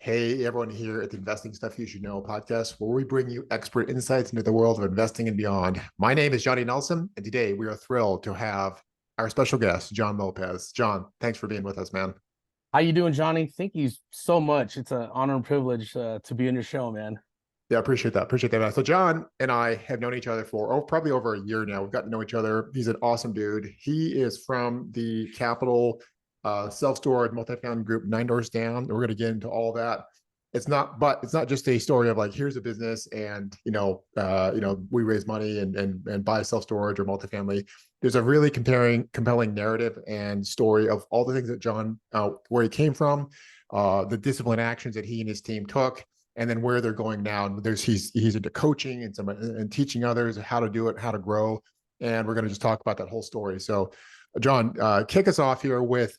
Hey, everyone here at the Investing Stuff You Should Know podcast, where we bring you expert insights into the world of investing and beyond. My name is Johnny Nelson, and today we are thrilled to have our special guest, John Lopez. John, thanks for being with us, man. How you doing, Johnny? Thank you so much. It's an honor and privilege to be on your show, man. Yeah, appreciate that. Appreciate that, man. So John and I have known each other for probably over a year now. We've gotten to know each other. He's an awesome dude. He is from the Capital self-storage multifamily group, Nine Doors Down. And we're going to get into all that. It's not just a story of like, here's a business and, we raise money and buy self-storage or multifamily. There's a really compelling narrative and story of all the things that John, where he came from, the disciplined actions that he and his team took, and then where they're going now. And he's into coaching and teaching others how to do it, how to grow. And we're going to just talk about that whole story. So John, kick us off here with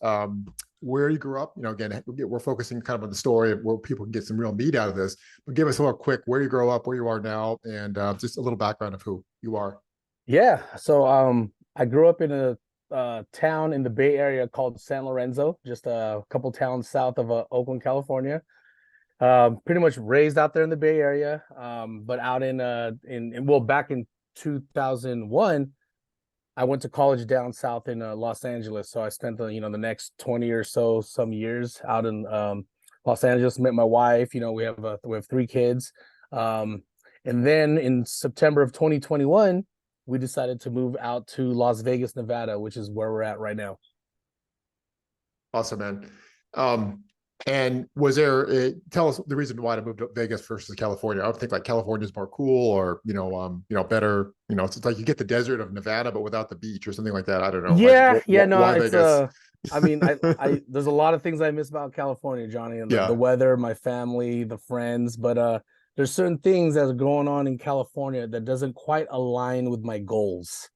where you grew up. Again, we're focusing kind of on the story where people can get some real meat out of this, but give us a little quick where you grow up, where you are now, and just a little background of who you are. Yeah. So I grew up in a town in the Bay Area called San Lorenzo, just a couple towns south of Oakland, California. Pretty much raised out there in the Bay Area, but out back in 2001. I went to college down south in Los Angeles. So I spent the next 20 or so some years out in Los Angeles, met my wife. We have three kids. And then in September of 2021, we decided to move out to Las Vegas, Nevada, which is where we're at right now. Awesome, man. And tell us the reason why to move to Vegas versus California. I would think like California is more cool or, better, it's like you get the desert of Nevada, but without the beach or something like that. I don't know. Why Vegas? There's a lot of things I miss about California, Johnny, and the weather, my family, the friends, but there's certain things that are going on in California that doesn't quite align with my goals.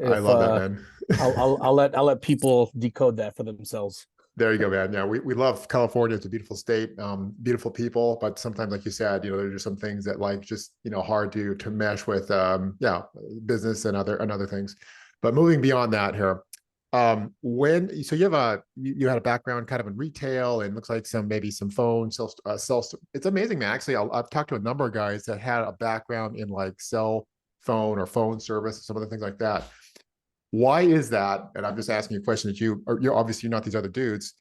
I love that, man. I'll let people decode that for themselves. There you go, man. Yeah, we love California. It's a beautiful state, beautiful people, but sometimes, like you said, there's just some things that like just hard to mesh with, business and other things. But moving beyond that here, you had a background kind of in retail and looks like maybe some phone self. It's amazing, man. Actually, I've talked to a number of guys that had a background in like cell phone or phone service, some other things like that. Why is that? And I'm just asking you a question that you're obviously not these other dudes.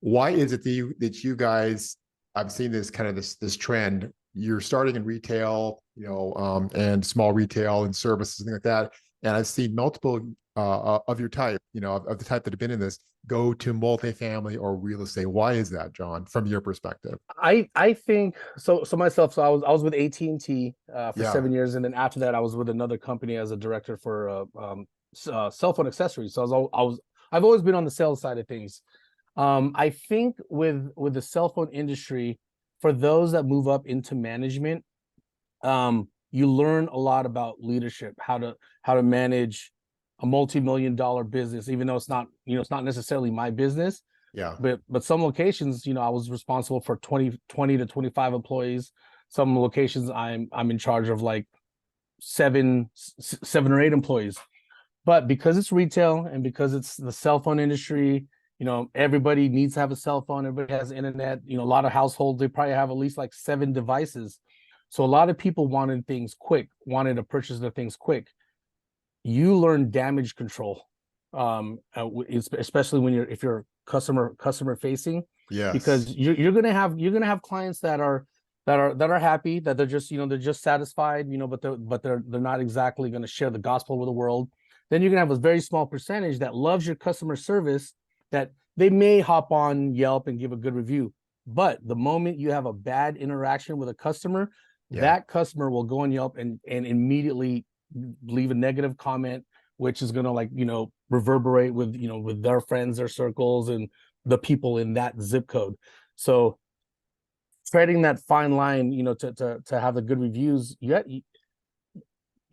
Why is it that you guys, I've seen this kind of this trend, you're starting in retail, and small retail and services, things like that. And I've seen multiple of your type, of the type that have been in this, go to multifamily or real estate. Why is that, John, from your perspective? I think so myself. So I was with AT&T for 7 years. And then after that, I was with another company as a director for cell phone accessories. So I've always been on the sales side of things. I think with the cell phone industry, for those that move up into management, you learn a lot about leadership, how to manage a multi-million-dollar business, even though it's not necessarily my business. Yeah. But some locations, I was responsible for 20 to 25 employees. Some locations I'm in charge of like seven or eight employees. But because it's retail and because it's the cell phone industry, everybody needs to have a cell phone. Everybody has internet. A lot of households, they probably have at least like 7 devices. So a lot of people wanted to purchase their things quick. You learn damage control, especially if you're customer facing. Yes. Because you're gonna have clients that are happy, that they're just satisfied, but they're not exactly going to share the gospel with the world. Then you're going to have a very small percentage that loves your customer service, that they may hop on Yelp and give a good review. But the moment you have a bad interaction with a customer, that customer will go on Yelp and immediately leave a negative comment, which is going to reverberate with their friends, their circles, and the people in that zip code. So treading that fine line, to have the good reviews,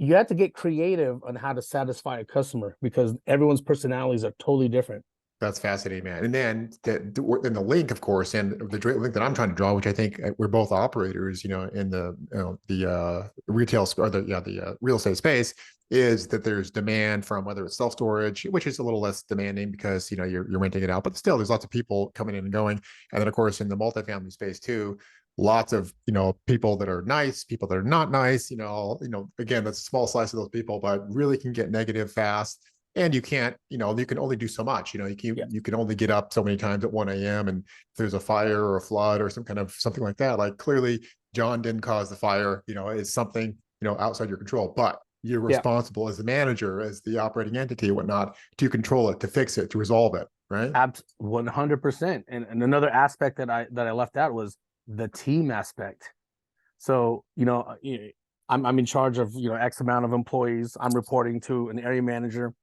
you have to get creative on how to satisfy a customer, because everyone's personalities are totally different. That's fascinating, man. And then the link, of course, and the link that I'm trying to draw, which I think we're both operators, in the retail or the real estate space, is that there's demand from whether it's self storage, which is a little less demanding because you're renting it out, but still there's lots of people coming in and going. And then of course in the multifamily space too, lots of people that are nice, people that are not nice. Again, that's a small slice of those people, but really can get negative fast. And you can't, you can only do so much. You can only get up so many times at 1 a.m. And if there's a fire or a flood or something like that, like clearly John didn't cause the fire, it's something, outside your control, but you're Yeah. responsible as the manager, as the operating entity and whatnot, to control it, to fix it, to resolve it, right? 100%. And another aspect that I left out was the team aspect. So, I'm in charge of, X amount of employees. I'm reporting to an area manager.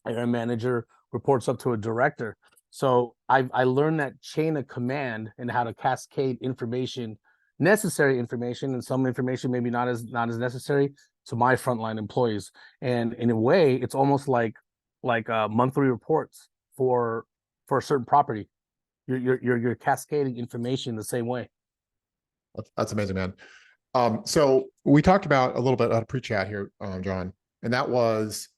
Area manager reports up to a director. So I learned that chain of command and how to cascade information, necessary information, and some information maybe not as necessary to my frontline employees. And in a way, it's almost like monthly reports for a certain property. You're cascading information the same way. That's amazing, man. So we talked about a little bit on a pre-chat here, John, and that was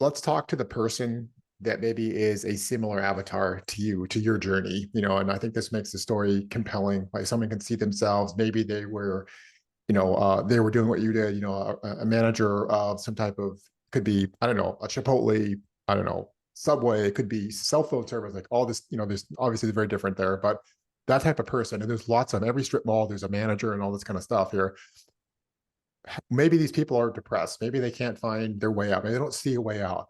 let's talk to the person that maybe is a similar avatar to you, to your journey, and I think this makes the story compelling. Like someone can see themselves, maybe they were, they were doing what you did, a manager of some type of, could be, I don't know, a Chipotle, I don't know, Subway, it could be cell phone service, like all this, there's obviously very different there, but that type of person, and there's lots on every strip mall, there's a manager and all this kind of stuff here. Maybe these people are depressed. Maybe they can't find their way out. Maybe they don't see a way out.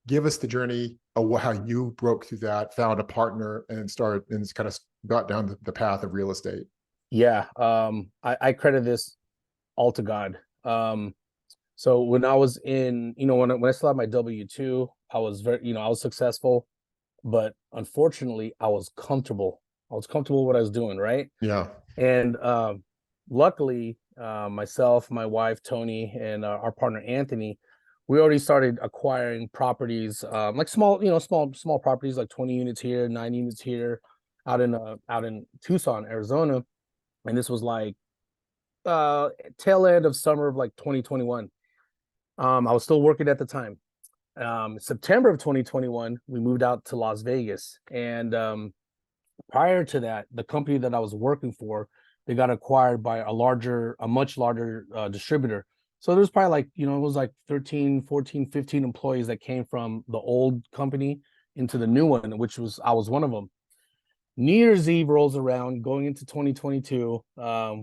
Give us the journey of how you broke through that, found a partner, and started and kind of got down the path of real estate. Yeah. I credit this all to God. So when I was in, when I still had my W-2, I was very, I was successful, but unfortunately I was comfortable. I was comfortable with what I was doing, right? Yeah. And luckily, myself, my wife, Tony, and our partner, Anthony, we already started acquiring properties, like small properties, like 20 units here, 9 units here, out in Tucson, Arizona. And this was like tail end of summer of like 2021. I was still working at the time. September of 2021, we moved out to Las Vegas. And prior to that, the company that I was working for, they got acquired by a much larger distributor. So there's probably like, it was like 13, 14, 15 employees that came from the old company into the new one, I was one of them. New Year's Eve rolls around, going into 2022.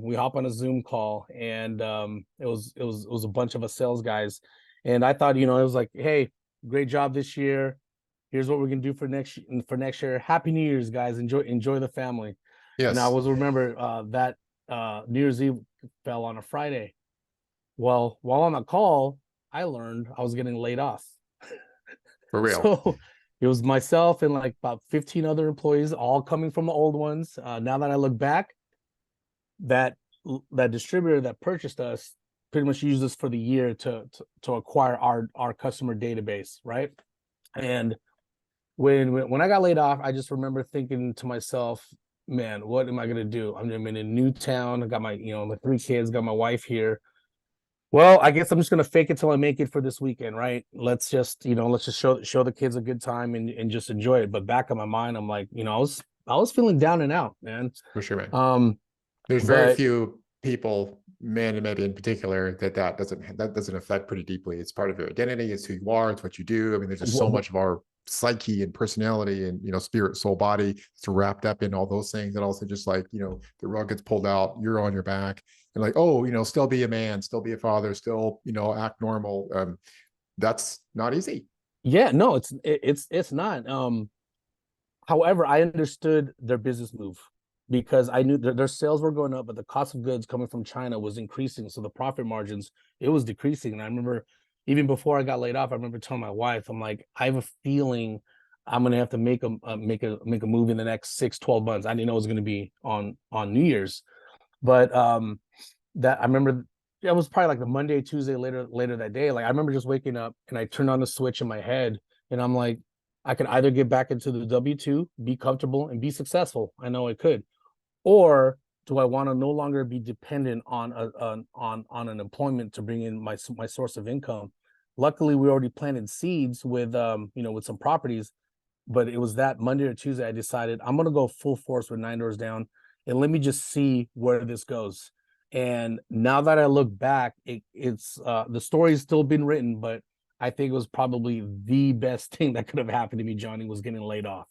We hop on a Zoom call, and it was a bunch of us sales guys, and I thought, it was like, hey, great job this year. Here's what we're gonna do for next year. Happy New Year's, guys. Enjoy the family. Yes. And I was remember that New Year's Eve fell on a Friday. Well, while on the call, I learned I was getting laid off. For real. So it was myself and like about 15 other employees, all coming from the old ones. Now that I look back, that distributor that purchased us pretty much used us for the year to acquire our customer database, right? And when I got laid off, I just remember thinking to myself, man, what am I gonna do? I'm in a new town. I got my my 3 kids, got my wife here. Well, I guess I'm just gonna fake it till I make it for this weekend, right? Let's just show the kids a good time and just enjoy it. But back in my mind, I'm like, I was feeling down and out, man. For sure, man. There's very few people, men and maybe in particular, that doesn't affect pretty deeply. It's part of your identity. It's who you are. It's what you do. I mean, there's just so much of our psyche and personality and spirit, soul, body. It's wrapped up in all those things. And also just like the rug gets pulled out, you're on your back, and like, oh, still be a man, still be a father, still act normal. That's not easy. Yeah, no, it's not. However, I understood their business move because I knew their sales were going up, but the cost of goods coming from China was increasing. So the profit margins, it was decreasing. And I remember even before I got laid off, I remember telling my wife, I'm like, I have a feeling I'm going to have to make a move in the next 6-12 months. I didn't know it was going to be on New Year's, but that I remember it was probably like the Monday, Tuesday later that day. Like I remember just waking up and I turned on the switch in my head and I'm like, I can either get back into the W-2, be comfortable, and be successful. I know I could. Or do I want to no longer be dependent on an employment to bring in my source of income? Luckily, we already planted seeds with with some properties, but it was that Monday or Tuesday I decided I'm gonna go full force with 9 Doors Down, and let me just see where this goes. And now that I look back, it's the story's still been written, but I think it was probably the best thing that could have happened to me, Johnny, was getting laid off.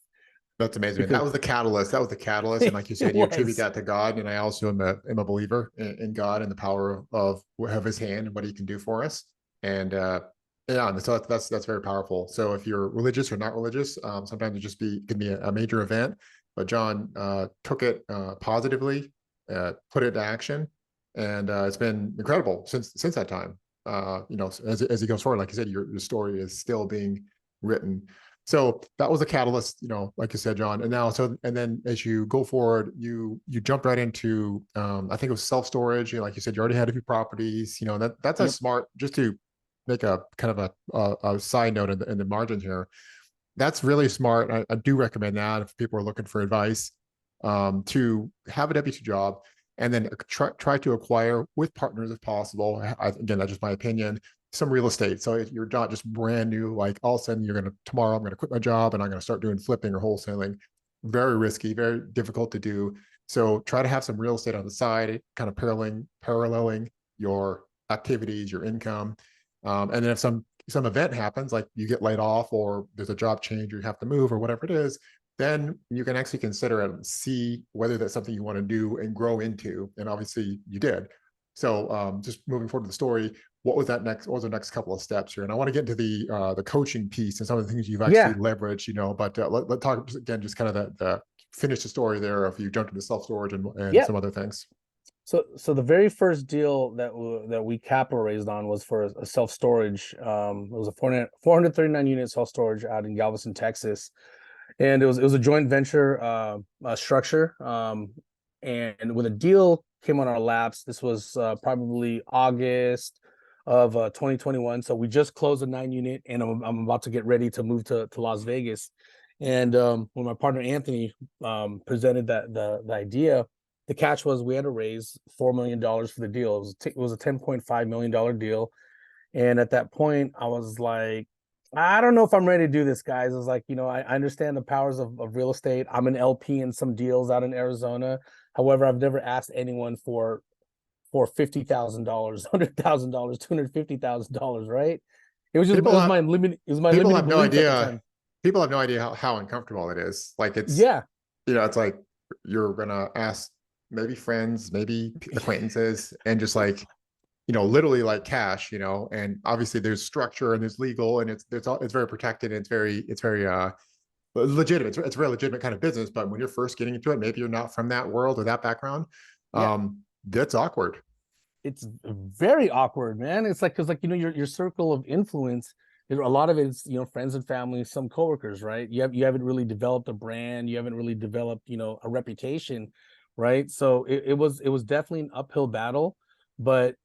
That's amazing, man. Because That was the catalyst. That was the catalyst. And like you it said, you attribute was. that to God. And I also am a believer in God and the power of his hand and what he can do for us. And yeah, and so that's very powerful. So if you're religious or not religious, sometimes it just can be a major event. But John took it positively, put it into action, and it's been incredible since that time. As he goes forward, like you said, your story is still being written. So that was a catalyst, like you said, John. And now, and then as you go forward, you jumped right into, I think it was self-storage. Like you said, you already had a few properties. That's a Yep. smart. Just to make a kind of a side note in the margin here. That's really smart. I do recommend that if people are looking for advice, to have a W-2 job and then try to acquire with partners if possible. Again, that's just my opinion. Some real estate. So you're not just brand new, like all of a sudden tomorrow I'm going to quit my job and I'm going to start doing flipping or wholesaling. Very risky, very difficult to do. So try to have some real estate on the side, kind of paralleling your activities, your income. And then if some event happens, like you get laid off or there's a job change, or you have to move or whatever it is, then you can actually consider it and see whether that's something you want to do and grow into. And obviously you did. So just moving forward to the story, what was the next couple of steps here? And I want to get into the coaching piece and some of the things you've actually Yeah. leveraged, but let's talk again, just kind of the finish the story there. If you jumped into self-storage and Yeah. some other things. So the very first deal that we capital raised on was for a self storage. It was a 439 unit self storage out in Galveston, Texas, and it was a joint venture structure. And when the deal came on our laps, this was probably August of 2021. So we just closed a 9 unit, and I'm about to get ready to move to Las Vegas. And when my partner Anthony presented the idea, the catch was we had to raise $4 million for the deal. It was a $10.5 million deal. And at that point, I was like, I don't know if I'm ready to do this, guys. I was like, I understand the powers of real estate. I'm an LP in some deals out in Arizona. However, I've never asked anyone for $50,000, $100,000, $250,000, right? It was my limited People have no belief at the idea. time. People have no idea how uncomfortable it is. Like Yeah. it's like you're gonna ask maybe friends, maybe acquaintances, and just like literally like cash, and obviously there's structure and there's legal and it's very protected and it's very legitimate. It's a very legitimate kind of business. But when you're first getting into it, maybe you're not from that world or that background. Yeah. That's awkward. It's very awkward, man. It's like, because your circle of influence, a lot of it's friends and family, some coworkers, right? You haven't really developed a brand, you haven't really developed a reputation, right? So it was definitely an uphill battle, but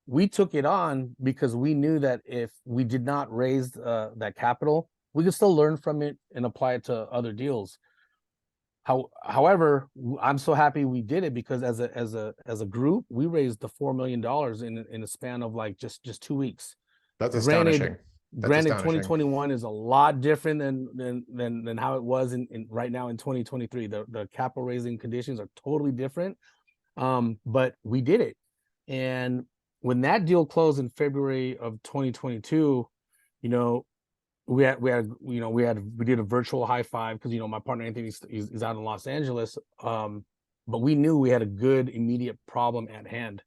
we took it on because we knew that if we did not raise that capital, we could still learn from it and apply it to other deals. However, I'm so happy we did it because as a group, we raised the $4 million in a span of like just 2 weeks. That's Granted, astonishing. That's astonishing. 2021 is a lot different than how it was in right now in 2023. The capital raising conditions are totally different. But we did it. And when that deal closed in February of 2022, we did a virtual high five because my partner Anthony is out in Los Angeles. But we knew we had a good immediate problem at hand.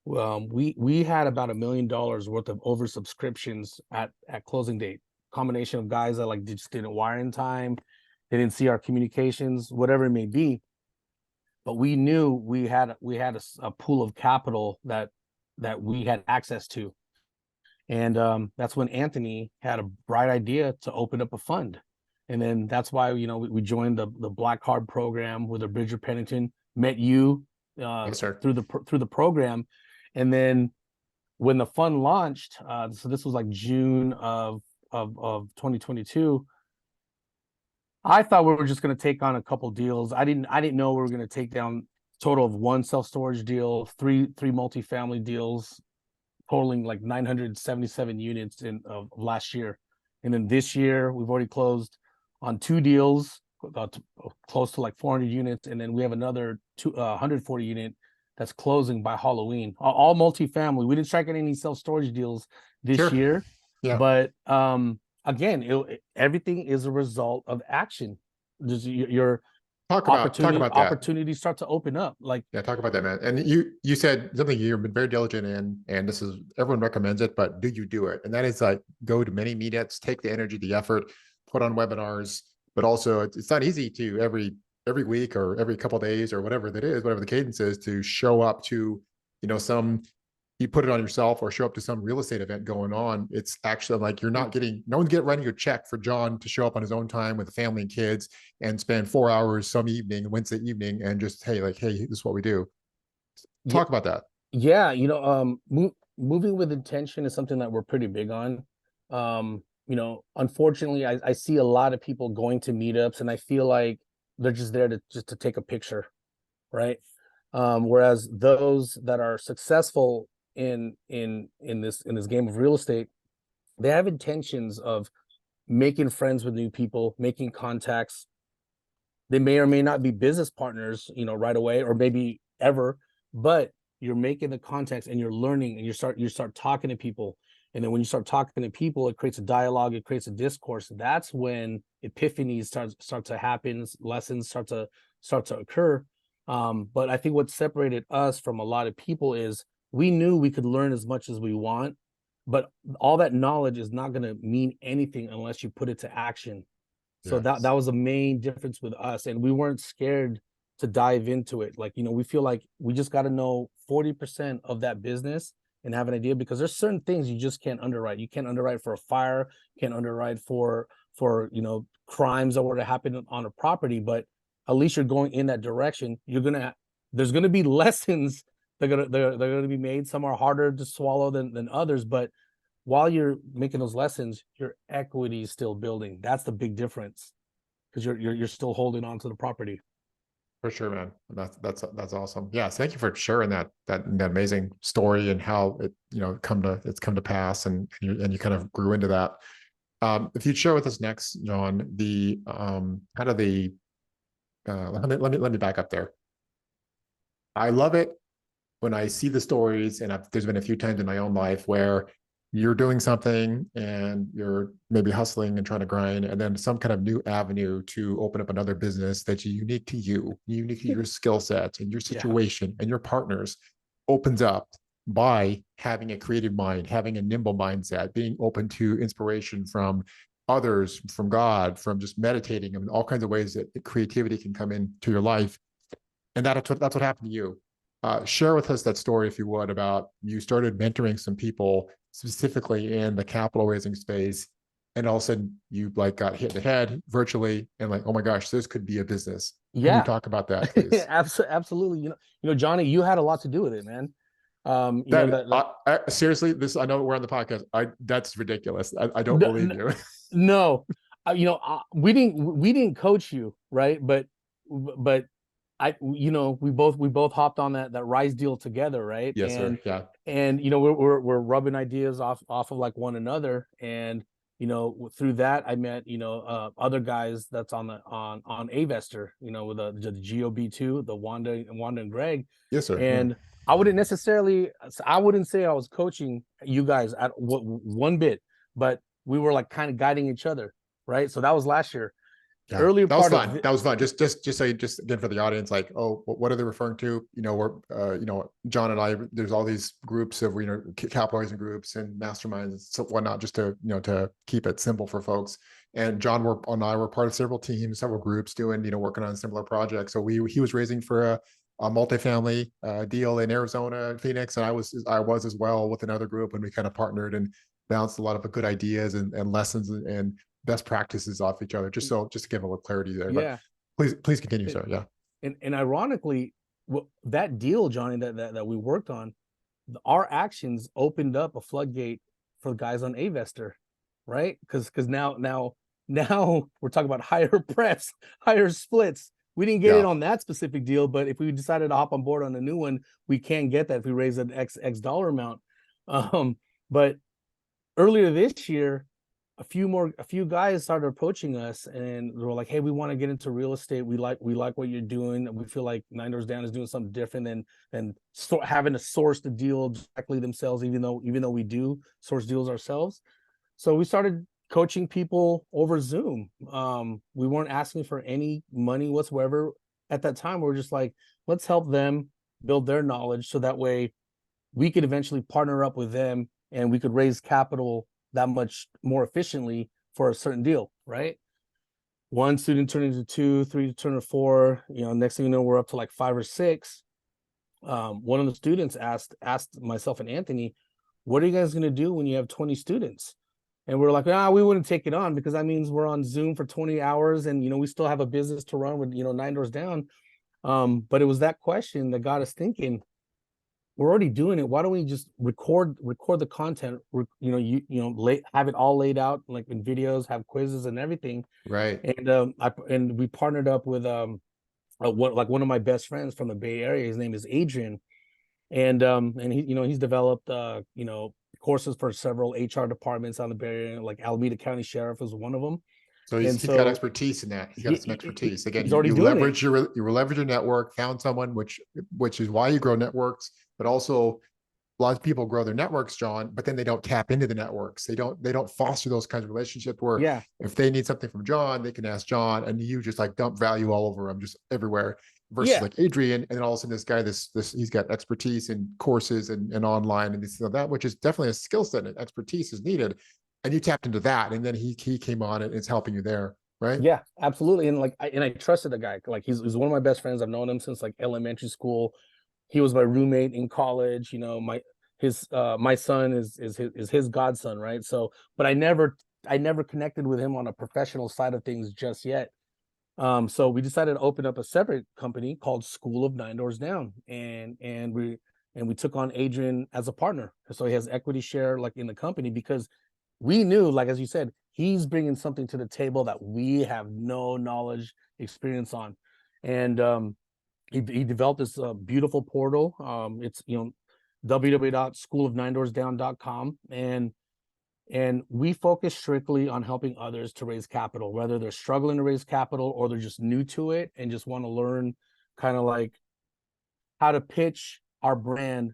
We had about $1 million worth of oversubscriptions at closing date. Combination of guys that like just didn't wire in time, they didn't see our communications, whatever it may be. But we knew we had a pool of capital that we had access to. And that's when Anthony had a bright idea to open up a fund. And then that's why, we joined the Black Card program with Bridger Pennington, met you Yes, sir. through the program. And then when the fund launched, so this was like June of 2022, I thought we were just going to take on a couple deals. I didn't know we were going to take down total of one self-storage deal, three multifamily deals, totaling like 977 units in of last year. And then this year we've already closed on two deals, close to like 400 units, and then we have another 140 unit that's closing by Halloween. All multifamily. We didn't strike any self-storage deals this Sure. year, Yeah. but again, everything is a result of action. Just your Talk about that. opportunities start to open up. Like, Yeah, talk about that, man. And you said something you've been very diligent in, and this is everyone recommends it, but do you do it? And that is like go to many meetups, take the energy, the effort, put on webinars, but also it's not easy to every week or every couple of days or whatever that is, whatever the cadence is, to show up to, some you put it on yourself or show up to some real estate event going on. It's actually like you're not getting, no one's getting writing you a check for John to show up on his own time with the family and kids and spend 4 hours some evening, Wednesday evening, and just, hey, this is what we do. Talk about that. yeah, moving with intention is something that we're pretty big on. Unfortunately, I see a lot of people going to meetups, and I feel like they're just there to take a picture, right? Whereas those that are successful in this game of real estate, they have intentions of making friends with new people, making contacts. They may or may not be business partners, right away, or maybe ever, but you're making the contacts and you're learning, and you start talking to people. And then when you start talking to people, it creates a dialogue, it creates a discourse. That's when epiphanies start to happen, lessons start to occur. But I think what separated us from a lot of people is we knew we could learn as much as we want, but all that knowledge is not going to mean anything unless you put it to action. So that Yes. was the main difference with us, and we weren't scared to dive into it. Like, we feel like we just got to know 40% of that business and have an idea, because there's certain things you just can't underwrite. You can't underwrite for a fire, you can't underwrite for crimes that were to happen on a property, but at least you're going in that direction. There's gonna be lessons they're gonna be made. Some are harder to swallow than others, but while you're making those lessons, your equity is still building. That's the big difference, because you're still holding on to the property. For sure, man. That's awesome. Yeah, so thank you for sharing that amazing story and how it it's come to pass, and you kind of grew into that. If you'd share with us next, John, the kind of the let me back up there. I love it when I see the stories, and there's been a few times in my own life where you're doing something and you're maybe hustling and trying to grind, and then some kind of new avenue to open up another business that's unique to you, unique to your skill set and your situation and your partners, opens up by having a creative mind, having a nimble mindset, being open to inspiration from others, from God, from just meditating, and all kinds of ways that creativity can come into your life. And that's what happened to you. Share with us that story, if you would, about you started mentoring some people specifically in the capital raising space, and all of a sudden you got hit in the head virtually, and oh my gosh, this could be a business. Can you talk about that, please? Absolutely. Johnny, you had a lot to do with it, man. Seriously, I know we're on the podcast. That's ridiculous. I don't believe you. No, we didn't coach you, right? But we both hopped on that Rise deal together, right? Yes, sir. Yeah. And we're rubbing ideas off of like one another, and through that I met other guys that's on Avester, with the GOB2, the Wanda and Greg. Yes, sir. And Yeah. I wouldn't say I was coaching you guys at one bit, but we were like kind of guiding each other, right? So that was last year. Yeah, Earlier that was part fun. That was fun. Just again for the audience, what are they referring to? We're John and I. There's all these groups of capitalizing groups and masterminds and so whatnot, just to keep it simple for folks. And John and I were part of several teams, several groups doing working on similar projects. So he was raising for a multifamily deal in Arizona, Phoenix, and I was as well with another group, and we kind of partnered and bounced a lot of good ideas and lessons and best practices off each other, just to give a little clarity there. Yeah. But please continue, sir. Yeah. And ironically, that deal, Johnny, that we worked on, our actions opened up a floodgate for guys on Avester, right? Because now Now we're talking about higher prefs, higher splits. We didn't get Yeah. it on that specific deal, but if we decided to hop on board on a new one, we can get that if we raise an X dollar amount. But earlier this year, a few guys started approaching us and they were like, "Hey, we want to get into real estate. We like what you're doing. We feel like Nine Doors Down is doing something different than having to source the deal directly themselves, even though we do source deals ourselves." So we started coaching people over Zoom. We weren't asking for any money whatsoever at that time. We were just like, let's help them build their knowledge so that way we could eventually partner up with them and we could raise capital that much more efficiently for a certain deal, right? One student turned into two, three turned into four. Next thing you know, we're up to like 5 or 6. One of the students asked myself and Anthony, "What are you guys going to do when you have 20 students?" And we're like, we wouldn't take it on because that means we're on Zoom for 20 hours and, we still have a business to run with, Nine Doors Down. But it was that question that got us thinking, we're already doing it. Why don't we just record the content, have it all laid out like in videos, have quizzes and everything. Right. And we partnered up with one of my best friends from the Bay Area. His name is Adrian. And he's developed courses for several HR departments on the Bay Area, like Alameda County Sheriff is one of them. So he's got expertise in that. He's got some expertise. Again, you leverage your network, found someone, which is why you grow networks, but also a lot of people grow their networks, John, but then they don't tap into the networks. They don't foster those kinds of relationships where if they need something from John, they can ask John, and you just like dump value all over them, just everywhere. Versus like Adrian, and then all of a sudden this guy, he's got expertise in courses and online and this and that, which is definitely a skill set and expertise is needed. And you tapped into that, and then he came on and it's helping you there, right? Yeah, absolutely. And I trusted the guy. Like he's one of my best friends. I've known him since like elementary school. He was my roommate in college. My son is his godson, right? So, but I never connected with him on a professional side of things just yet. So we decided to open up a separate company called School of Nine Doors Down, and we took on Adrian as a partner. So he has equity share like in the company because we knew, like as you said, he's bringing something to the table that we have no knowledge, experience on, and he developed this beautiful portal. It's www.schoolofninedoorsdown.com, and we focus strictly on helping others to raise capital, whether they're struggling to raise capital or they're just new to it and just want to learn kind of like how to pitch our brand,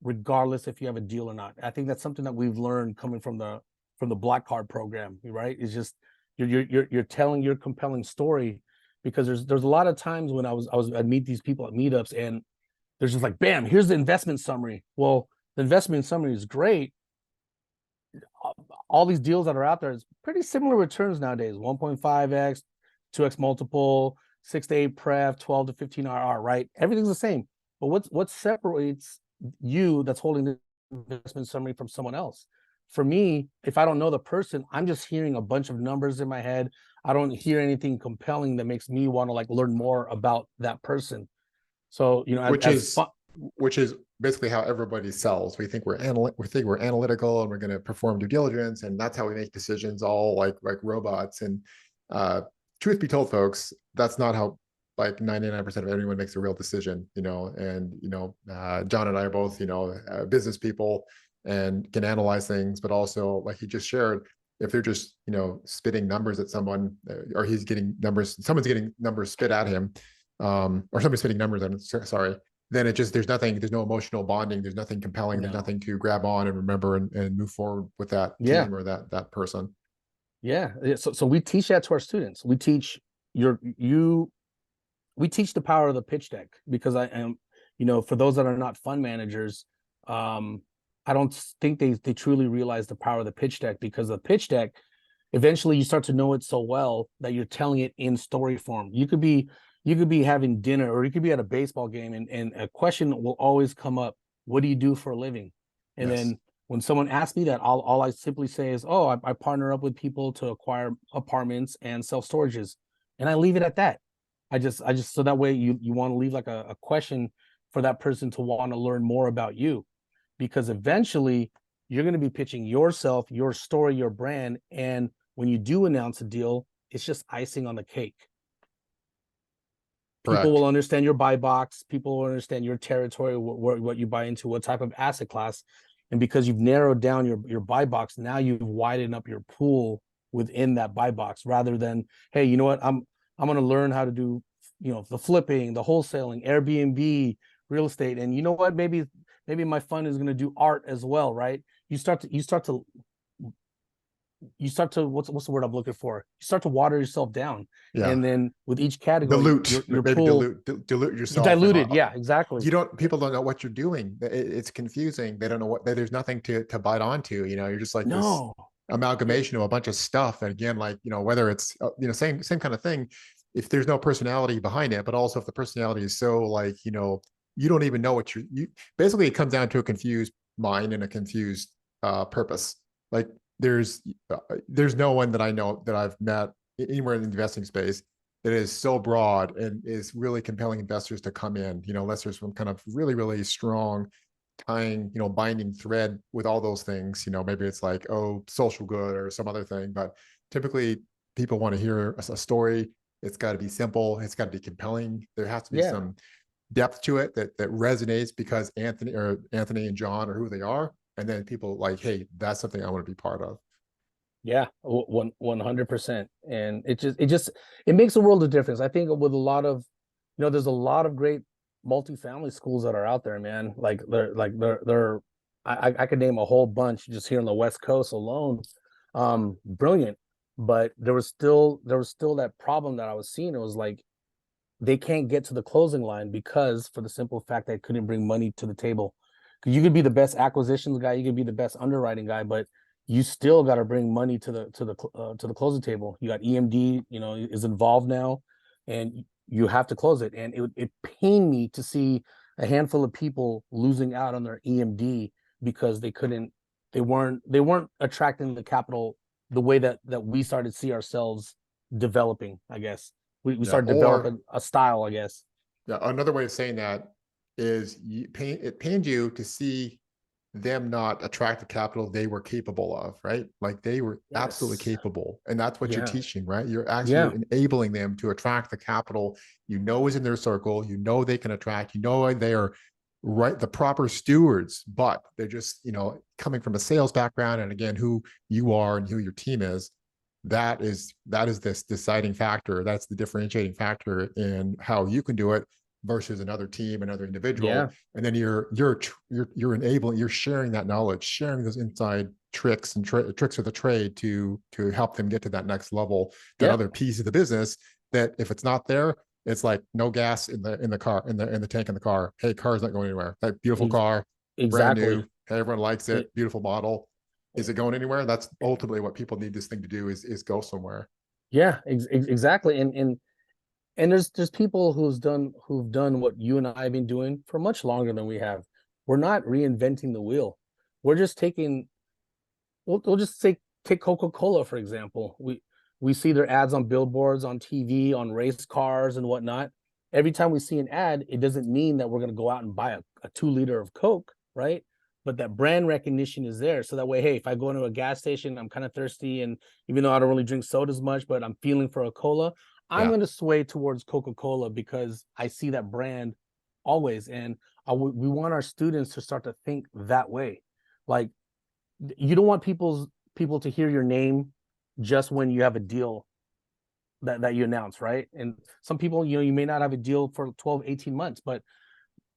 regardless if you have a deal or not. I think that's something that we've learned coming from the Black Card program, right? It's just you're telling your compelling story, because there's a lot of times when I'd meet these people at meetups and there's just like, bam, here's the investment summary. Well, the investment summary is great. All these deals that are out there is pretty similar returns nowadays: 1.5x, 2x multiple, 6 to 8 pref, 12 to 15 RR, right? Everything's the same. But what separates you that's holding the investment summary from someone else? For me, if I don't know the person, I'm just hearing a bunch of numbers in my head. I don't hear anything compelling that makes me want to like learn more about that person. So, which is basically how everybody sells. We think we're analytical and we're going to perform due diligence, and that's how we make decisions, all like robots. And truth be told, folks, that's not how like 99% of everyone makes a real decision. And John and I are both business people and can analyze things, but also like he just shared, if they're just spitting numbers at someone, or someone's getting numbers spit at him, or somebody's spitting numbers at him, sorry, then there's no emotional bonding, there's nothing compelling, there's nothing to grab on and remember and move forward with that team or that person. So we teach that to our students. We teach we teach the power of the pitch deck, because I am, for those that are not fund managers, I don't think they truly realize the power of the pitch deck, because the pitch deck, eventually you start to know it so well that you're telling it in story form. You could be having dinner, or you could be at a baseball game, and a question will always come up: what do you do for a living? And then when someone asks me that, all I simply say is, oh, I partner up with people to acquire apartments and self-storages. And I leave it at that. I just so that way you want to leave like a question for that person to want to learn more about you, because eventually you're going to be pitching yourself, your story, your brand, and when you do announce a deal, it's just icing on the cake. People Correct. will understand your buy box. People will understand your territory, what you buy into, what type of asset class. And because you've narrowed down your buy box, now you've widened up your pool within that buy box, rather than, hey, you know what, I'm going to learn how to do, the flipping, the wholesaling, Airbnb, real estate. And you know what, maybe my fund is going to do art as well, right? You start to what's the word I'm looking for? You start to water yourself down. Yeah. And then with each category, Dilute, your maybe pool, dilute you yourself. dilute it. Yeah, exactly. People don't know what you're doing. It's confusing. They don't know there's nothing to bite onto, you're just like this No. amalgamation of a bunch of stuff. And again, like, whether it's, same kind of thing, if there's no personality behind it, but also if the personality is so like, you don't even know what basically it comes down to a confused mind and a confused purpose. Like there's no one that I know that I've met anywhere in the investing space that is so broad and is really compelling investors to come in, unless there's some kind of really, really strong tying, binding thread with all those things. Maybe it's like, oh, social good or some other thing, but typically people want to hear a story. It's got to be simple. It's got to be compelling. There has to be some depth to it that resonates because Anthony and John are who they are. And then people like, hey, that's something I want to be part of. Yeah, 100%. And it makes a world of difference. I think with a lot of, there's a lot of great multifamily schools that are out there, man. I could name a whole bunch just here on the West Coast alone. Brilliant. But there was still that problem that I was seeing. It was like, they can't get to the closing line because for the simple fact that I couldn't bring money to the table. Because you could be the best acquisitions guy, you could be the best underwriting guy, but you still got to bring money to the closing table. You got EMD, is involved now, and you have to close it. And it pained me to see a handful of people losing out on their EMD because they weren't attracting the capital the way that we started to see ourselves developing, I guess. We started developing a style, I guess. Yeah, another way of saying that is it pained you to see them not attract the capital they were capable of, right? Like they were absolutely capable. And that's what you're teaching, right? You're actually enabling them to attract the capital is in their circle, they can attract, they are right, the proper stewards, but they're just, coming from a sales background. And again, who you are and who your team is, that is this deciding factor. That's the differentiating factor in how you can do it versus another team, another individual. Yeah. And then you're enabling, you're sharing that knowledge, sharing those inside tricks and tricks of the trade to help them get to that next level, that other piece of the business that if it's not there, it's like no gas in the car, in the tank in the car. Hey, car's not going anywhere. That beautiful car, brand new. Hey, everyone likes it. Beautiful model. Is it going anywhere? That's ultimately what people need this thing to do is go somewhere. Yeah, exactly. And there's people who've done what you and I have been doing for much longer than we have. We're not reinventing the wheel. We're just taking, we'll just take Coca-Cola, for example. We see their ads on billboards, on TV, on race cars and whatnot. Every time we see an ad, it doesn't mean that we're going to go out and buy a 2-liter of Coke, right? But that brand recognition is there. So that way, hey, if I go into a gas station, I'm kind of thirsty, and even though I don't really drink sodas much, but I'm feeling for a cola, I'm going to sway towards Coca-Cola because I see that brand always. And we want our students to start to think that way. Like, you don't want people to hear your name just when you have a deal that you announce, right? And some people, you may not have a deal for 12, 18 months, but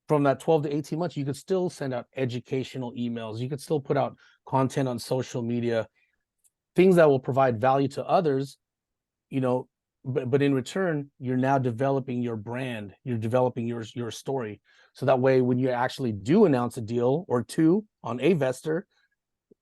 from that 12 to 18 months, you could still send out educational emails. You could still put out content on social media, things that will provide value to others, but in return, you're now developing your brand. You're developing your story. So that way, when you actually do announce a deal or two on Avestor,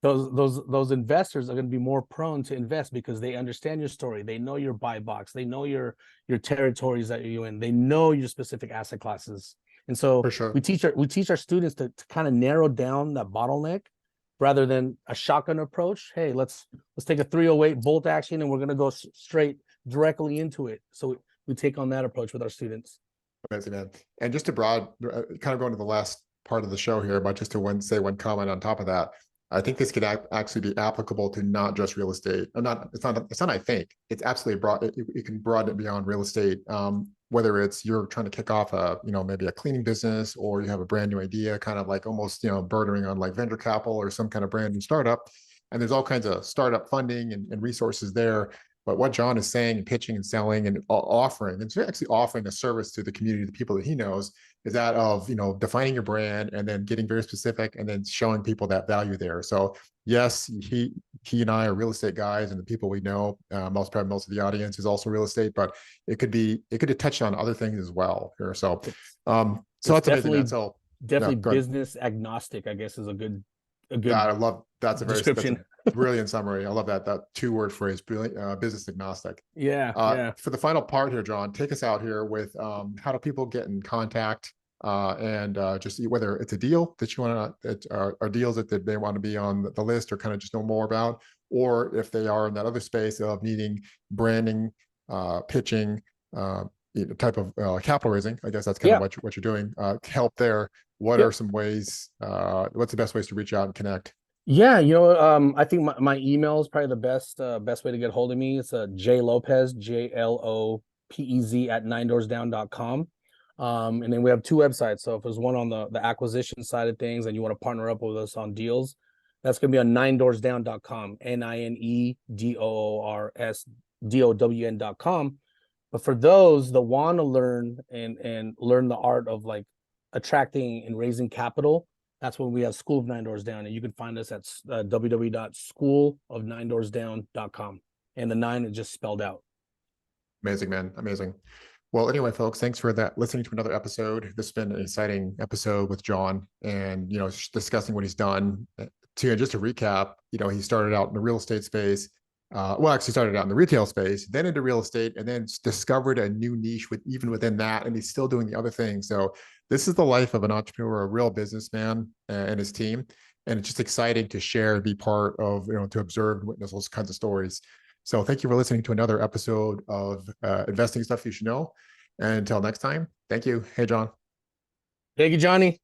those investors are going to be more prone to invest because they understand your story. They know your buy box. They know your territories that you're in. They know your specific asset classes. And so For sure. we teach our students to kind of narrow down that bottleneck rather than a shotgun approach. Hey, let's take a 308 bolt action and we're going to go straight directly into it. So we take on that approach with our students. Amazing, man. And just to kind of go into the last part of the show here, but just to say one comment on top of that, I think this could actually be applicable to not just real estate. It's not, I think it's absolutely broad. You can broaden it beyond real estate. Whether it's you're trying to kick off maybe a cleaning business, or you have a brand new idea, kind of like almost, bordering on like venture capital or some kind of brand new startup. And there's all kinds of startup funding and resources there. But what John is saying and pitching and selling and offering, and actually offering a service to the community, the people that he knows, is that of, defining your brand and then getting very specific and then showing people that value there. So yes, he and I are real estate guys, and the people we know, most of the audience is also real estate, but it could touch on other things as well here. So so that's amazing, man. So Definitely go ahead. business agnostic, I guess, is a good I love that's a description. brilliant summary. I love that two-word phrase, brilliant, business agnostic. Yeah. For the final part here, John, take us out here with how do people get in contact, and just whether it's a deal that you want to, are deals that they want to be on the list or kind of just know more about, or if they are in that other space of needing branding, pitching, type of capital raising. I guess that's kind of what you're doing. Help there. What are some ways? What's the best ways to reach out and connect? Yeah, I think my email is probably the best way to get hold of me. It's J Lopez, JLOPEZ at 9doorsdown.com. And then we have two websites. So if there's one on the acquisition side of things and you want to partner up with us on deals, that's going to be on 9doorsdown.com, NINEDOORSDOWN.com. But for those that want to learn and learn the art of like attracting and raising capital, that's when we have School of 9 Doors Down, and you can find us at www.schoolofninedoorsdown.com. And the 9 is just spelled out. Amazing, man. Amazing. Well, anyway, folks, thanks for listening to another episode. This has been an exciting episode with John, and discussing what he's done. Just to recap, he started out in the real estate space. Actually started out in the retail space, then into real estate, and then discovered a new niche even within that, and he's still doing the other thing. So this is the life of an entrepreneur, a real businessman, and his team. And it's just exciting to share and be part of, to observe and witness those kinds of stories. So thank you for listening to another episode of Investing Stuff You Should Know. And until next time, thank you. Hey, John. Thank you, Johnny.